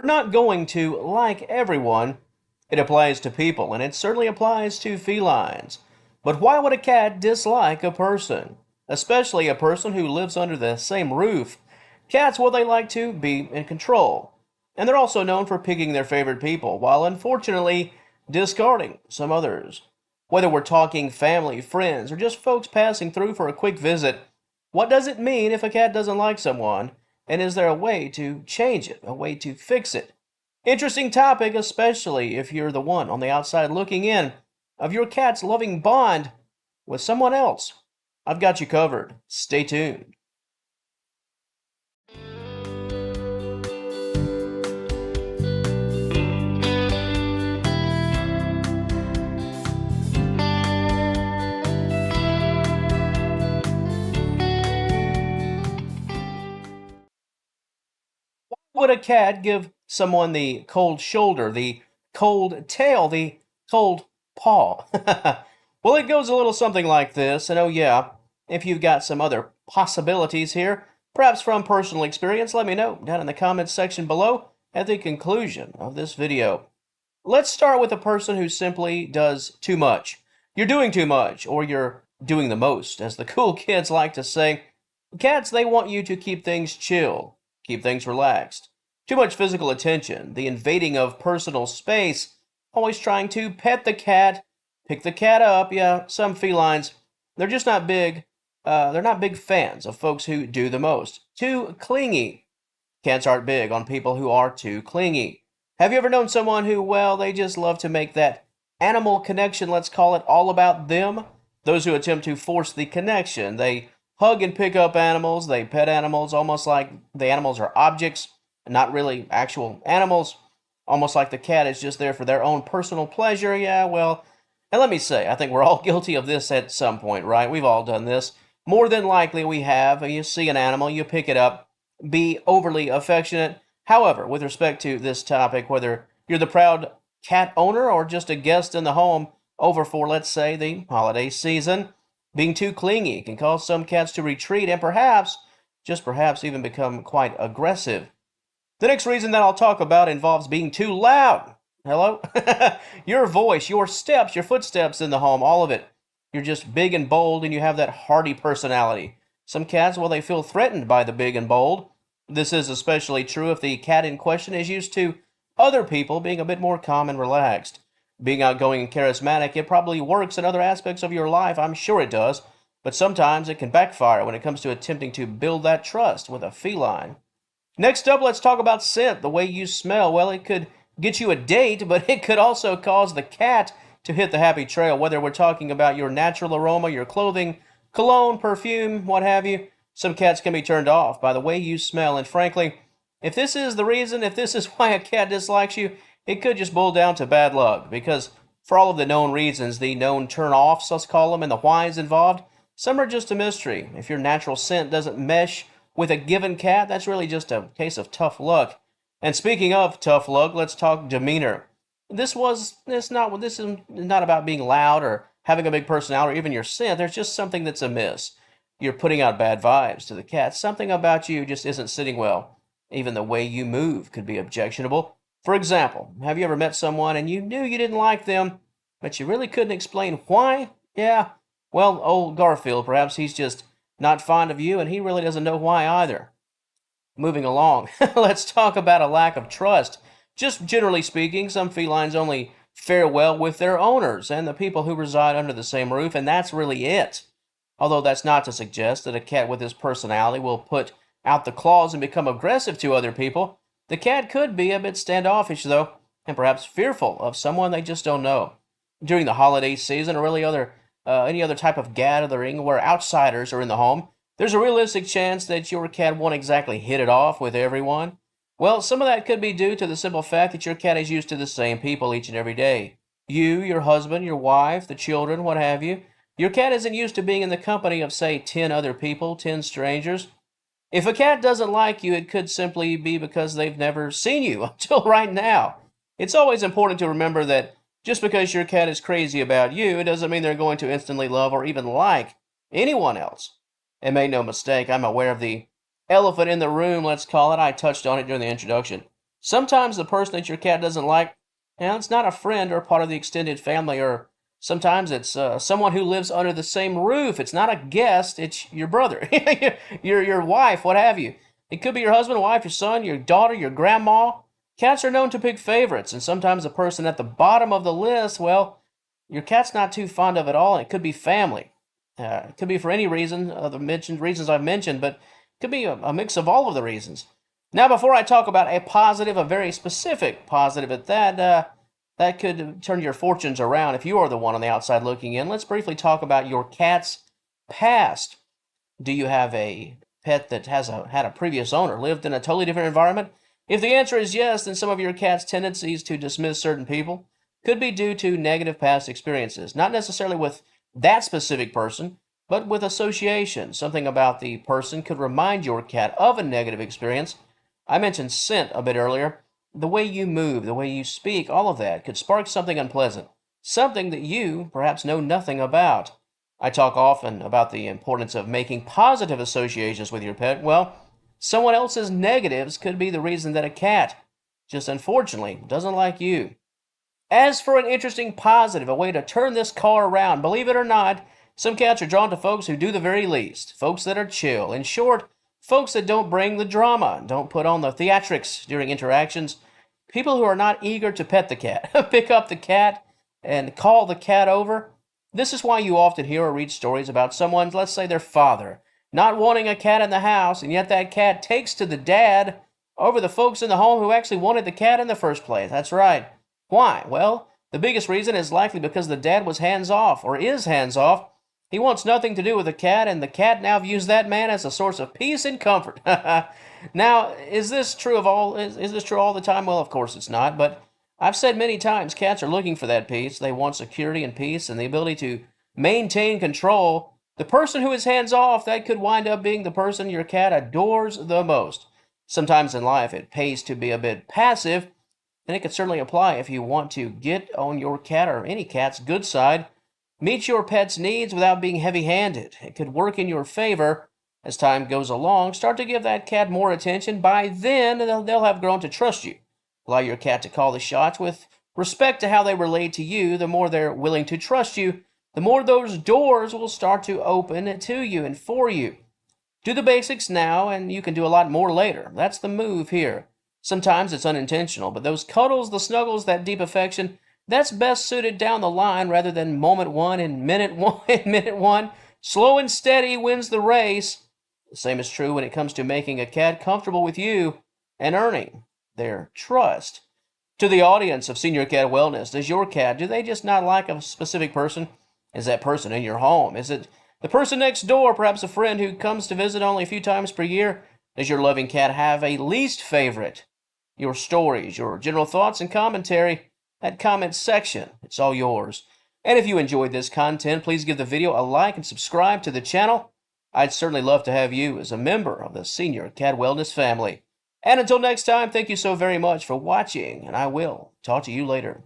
We're not going to like everyone. It applies to people, and it certainly applies to felines. But why would a cat dislike a person? Especially a person who lives under the same roof. Cats, well, they like to be in control. And they're also known for picking their favorite people, while unfortunately discarding some others. Whether we're talking family, friends, or just folks passing through for a quick visit, what does it mean if a cat doesn't like someone? And is there a way to change it, a way to fix it? Interesting topic, especially if you're the one on the outside looking in, of your cat's loving bond with someone else. I've got you covered. Stay tuned. Would a cat give someone the cold shoulder, the cold tail, the cold paw? Well, it goes a little something like this, and oh yeah, if you've got some other possibilities here, perhaps from personal experience, let me know down in the comments section below at the conclusion of this video. Let's start with a person who simply does too much. You're doing too much, or you're doing the most, as the cool kids like to say. Cats, they want you to keep things chill, keep things relaxed. Too much physical attention, the invading of personal space, always trying to pet the cat, pick the cat up. Yeah, some felines, they're just not big. They're not big fans of folks who do the most. Too clingy. Cats aren't big on people who are too clingy. Have you ever known someone who, well, they just love to make that animal connection, let's call it, all about them? Those who attempt to force the connection. They hug and pick up animals, they pet animals almost like the animals are objects, not really actual animals. Almost like the cat is just there for their own personal pleasure. Yeah, well, and let me say, I think we're all guilty of this at some point, right? We've all done this. More than likely we have. You see an animal, you pick it up, be overly affectionate. However, with respect to this topic, whether you're the proud cat owner or just a guest in the home over for, let's say, the holiday season, being too clingy can cause some cats to retreat and perhaps, just perhaps, even become quite aggressive. The next reason that I'll talk about involves being too loud. Hello? Your voice, your steps, your footsteps in the home, all of it. You're just big and bold and you have that hearty personality. Some cats, well, they feel threatened by the big and bold. This is especially true if the cat in question is used to other people being a bit more calm and relaxed. Being outgoing and charismatic, it probably works in other aspects of your life, I'm sure it does, but sometimes it can backfire when it comes to attempting to build that trust with a feline. Next up, let's talk about scent, the way you smell. Well, it could get you a date, but it could also cause the cat to hit the happy trail, whether we're talking about your natural aroma, your clothing, cologne, perfume, what have you. Some cats can be turned off by the way you smell, and frankly, if this is the reason, if this is why a cat dislikes you, it could just boil down to bad luck, because for all of the known reasons, the known turn-offs, let's call them, and the whys involved, some are just a mystery. If your natural scent doesn't mesh with a given cat, that's really just a case of tough luck. And speaking of tough luck, let's talk demeanor. This is not about being loud or having a big personality or even your scent. There's just something that's amiss. You're putting out bad vibes to the cat. Something about you just isn't sitting well. Even the way you move could be objectionable. For example, have you ever met someone and you knew you didn't like them, but you really couldn't explain why? Yeah, well, old Garfield, perhaps he's just not fond of you and he really doesn't know why either. Moving along, let's talk about a lack of trust. Just generally speaking, some felines only fare well with their owners and the people who reside under the same roof, and that's really it. Although that's not to suggest that a cat with this personality will put out the claws and become aggressive to other people. The cat could be a bit standoffish, though, and perhaps fearful of someone they just don't know. During the holiday season or really any other type of gathering where outsiders are in the home, there's a realistic chance that your cat won't exactly hit it off with everyone. Well, some of that could be due to the simple fact that your cat is used to the same people each and every day. You, your husband, your wife, the children, what have you. Your cat isn't used to being in the company of, say, 10 other people, 10 strangers. If a cat doesn't like you, it could simply be because they've never seen you until right now. It's always important to remember that just because your cat is crazy about you, it doesn't mean they're going to instantly love or even like anyone else. And make no mistake, I'm aware of the elephant in the room, let's call it. I touched on it during the introduction. Sometimes the person that your cat doesn't like, it's not a friend or part of the extended family, or sometimes it's someone who lives under the same roof. It's not a guest, it's your brother, your wife, what have you. It could be your husband, wife, your son, your daughter, your grandma. Cats are known to pick favorites, and sometimes the person at the bottom of the list, well, your cat's not too fond of at all, and it could be family. It could be for any reason, the reasons I've mentioned, but it could be a mix of all of the reasons. Now, before I talk about a positive, a very specific positive at that, that could turn your fortunes around if you are the one on the outside looking in, let's briefly talk about your cat's past. Do you have a pet that had a previous owner, lived in a totally different environment? If the answer is yes, then some of your cat's tendencies to dismiss certain people could be due to negative past experiences, not necessarily with that specific person, but with association. Something about the person could remind your cat of a negative experience. I mentioned scent a bit earlier. The way you move, the way you speak, all of that could spark something unpleasant, something that you perhaps know nothing about. I talk often about the importance of making positive associations with your pet. Well, someone else's negatives could be the reason that a cat, just unfortunately, doesn't like you. As for an interesting positive, a way to turn this car around, believe it or not, some cats are drawn to folks who do the very least, folks that are chill. In short, folks that don't bring the drama, don't put on the theatrics during interactions, people who are not eager to pet the cat, pick up the cat, and call the cat over. This is why you often hear or read stories about someone, let's say their father, not wanting a cat in the house, and yet that cat takes to the dad over the folks in the home who actually wanted the cat in the first place. That's right. Why? Well, the biggest reason is likely because the dad was hands off, or is hands off. He wants nothing to do with the cat, and the cat now views that man as a source of peace and comfort. Now, is this true all the time? Well, of course it's not, but I've said many times cats are looking for that peace. They want security and peace and the ability to maintain control. The person who is hands off, that could wind up being the person your cat adores the most. Sometimes in life it pays to be a bit passive, and it could certainly apply if you want to get on your cat or any cat's good side. Meet your pet's needs without being heavy-handed. It could work in your favor. As time goes along, start to give that cat more attention. By then, they'll have grown to trust you. Allow your cat to call the shots with respect to how they relate to you. The more they're willing to trust you, the more those doors will start to open to you and for you. Do the basics now, and you can do a lot more later. That's the move here. Sometimes it's unintentional, but those cuddles, the snuggles, that deep affection, that's best suited down the line rather than moment one and minute one and minute one. Slow and steady wins the race. The same is true when it comes to making a cat comfortable with you and earning their trust. To the audience of Senior Cat Wellness, does your cat, do they just not like a specific person? Is that person in your home? Is it the person next door, perhaps a friend who comes to visit only a few times per year? Does your loving cat have a least favorite? Your stories, your general thoughts and commentary, that comment section, it's all yours. And if you enjoyed this content, please give the video a like and subscribe to the channel. I'd certainly love to have you as a member of the Senior Cat Wellness family. And until next time, thank you so very much for watching, and I will talk to you later.